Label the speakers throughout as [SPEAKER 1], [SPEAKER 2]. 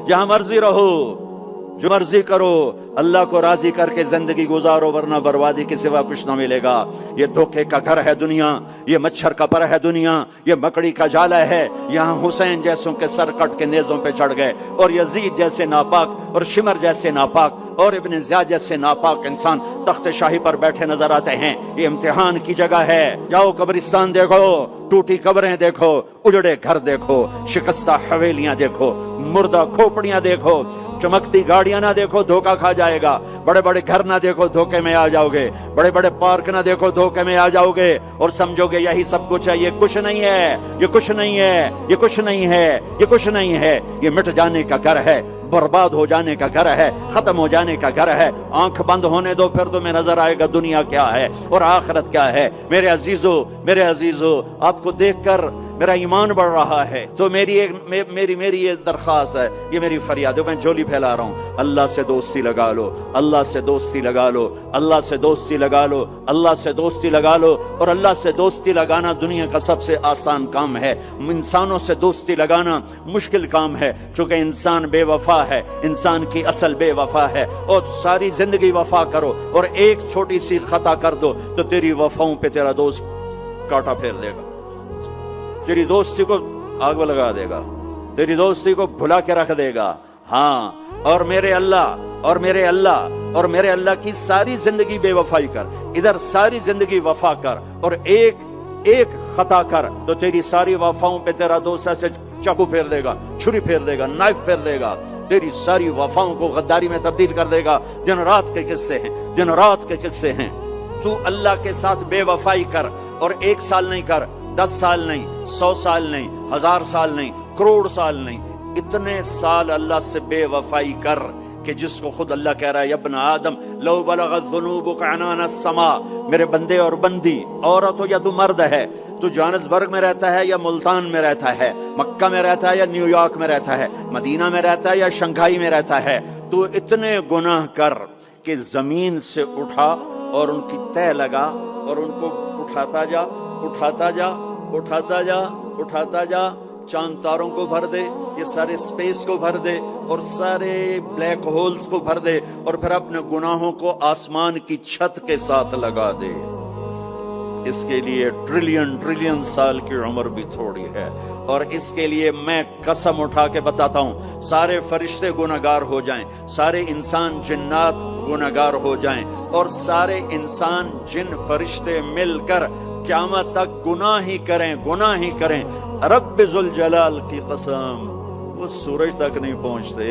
[SPEAKER 1] जहां मर्जी रहो, जो मर्जी करो, अल्लाह को राजी करके जिंदगी गुजारो, वरना बर्बादी के सिवा कुछ ना मिलेगा। ये धोखे का घर है दुनिया, ये मच्छर का पर है दुनिया, ये मकड़ी का जाला है। यहाँ हुसैन जैसों के सर कट के नेजों पे चढ़ गए, और यजीद जैसे नापाक, और शिमर जैसे नापाक, और इब्न ज़ियाद जैसे नापाक इंसान तख्त शाही पर बैठे नजर आते हैं। ये इम्तिहान की जगह है। जाओ कब्रिस्तान देखो, टूटी कब्रें देखो, उजड़े घर देखो, शिकस्ता हवेलियां देखो, मुर्दा खोपड़ियां देखो, चमकती गाड़ियां ना देखो, धोखा खा जाएगा। बड़े बड़े घर ना देखो, धोखे में आ जाओगे। बड़े बड़े पार्क ना देखो, धोखे में आ जाओगे और समझोगे यही सब कुछ है। ये कुछ नहीं है, ये कुछ नहीं है, ये कुछ नहीं है, ये कुछ नहीं है। ये मिट जाने का घर है, बर्बाद हो जाने का घर है, खत्म हो जाने का घर है। आंख बंद होने दो, फिर तुम्हें नजर आएगा दुनिया क्या है और आखिरत क्या है। मेरे अजीजों, मेरे अजीजों, आपको देखकर मेरा ईमान बढ़ रहा है। तो मेरी ये दरख्वास्त है, ये मेरी फरियाद है, मैं झोली फैला रहा हूँ। अल्लाह से दोस्ती लगा लो, अल्लाह से दोस्ती लगा लो, अल्लाह से दोस्ती लगा लो, अल्लाह से दोस्ती लगा लो। और अल्लाह से दोस्ती लगाना दुनिया का सबसे आसान काम है। इंसानों से दोस्ती लगाना मुश्किल काम है, चूंकि इंसान बेवफा है, इंसान की असल बेवफा है। और सारी जिंदगी वफा करो और एक छोटी सी खता कर दो तो तेरी वफाओं पे तेरा दोस्त कांटा फेर देगा, तेरी दोस्ती को आग में लगा देगा, तेरी दोस्ती को भुला के रख देगा। हाँ, और मेरे अल्लाह, और मेरे अल्लाह, और मेरे अल्लाह की सारी जिंदगी बेवफाई कर, इधर सारी जिंदगी वफा कर, और एक एक खता कर तो तेरी सारी वफाओं पे तेरा दोस्त ऐसे चाकू फेर देगा, छुरी फेर देगा, नाइफ फेर देगा, तेरी सारी वफाओं को गद्दारी में तब्दील कर देगा। दिन रात के किस्से हैं, दिन रात के किस्से हैं। तू अल्लाह के साथ बेवफाई कर, और 1 साल नहीं कर, 10 साल नहीं, 100 साल नहीं, 1000 साल नहीं, करोड़ साल नहीं, इतने साल अल्लाह से बेवफाई कर कि जिसको खुद अल्लाह कह रहा है, या इब्न आदम लौ बलगत ज़ुनूबुका अनान अस्समा, मेरे बंदे और बंदी, औरत हो या तू मर्द है, तू जोहान्सबर्ग में रहता है या मुल्तान में रहता है, मक्का में रहता है या न्यूयॉर्क में रहता है, मदीना में रहता है या शंघाई में रहता है, तू इतने गुनाह कर कि जमीन से उठा और उनकी तह लगा और उनको उठाता जा, उठाता जा, उठाता जा, उठाता जा, चांद तारों को भर दे, ये सारे स्पेस को भर दे, और सारे ब्लैक होल्स को भर दे, और फिर अपने गुनाहों को आसमान की छत के साथ लगा दे। इसके लिए ट्रिलियन ट्रिलियन साल की उम्र भी थोड़ी है। और इसके लिए मैं कसम उठा के बताता हूँ, सारे फरिश्ते गुनहगार हो जाएं, सारे इंसान जिन्नात गुनहगार हो जाएं, और सारे इंसान जिन फरिश्ते मिलकर क़यामत तक गुनाह ही करें, गुनाह ही करें। रब्ब जुल जलाल की कसम, वो सूरज तक नहीं पहुंचते,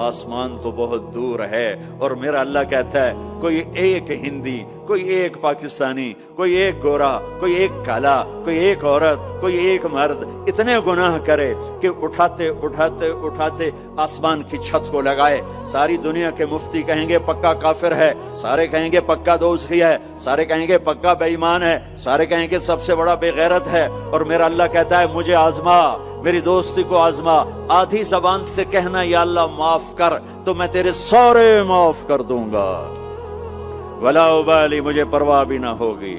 [SPEAKER 1] आसमान तो बहुत दूर है। और मेरा अल्लाह कहता है, कोई एक हिंदी, कोई एक पाकिस्तानी, कोई एक गोरा, कोई एक काला, कोई एक औरत, कोई एक मर्द इतने गुनाह करे कि उठाते उठाते उठाते आसमान की छत को लगाए। सारी दुनिया के मुफ्ती कहेंगे पक्का काफिर है, सारे कहेंगे पक्का दोज़खी है, सारे कहेंगे पक्का बेईमान है, सारे कहेंगे सबसे बड़ा बेगैरत है। और मेरा अल्लाह कहता है, मुझे आजमा, मेरी दोस्ती को आजमा। आधी जबान से कहना या अल्लाह माफ कर, तो मैं तेरे सारे माफ कर दूंगा। वला उबाली, मुझे परवाह भी ना होगी।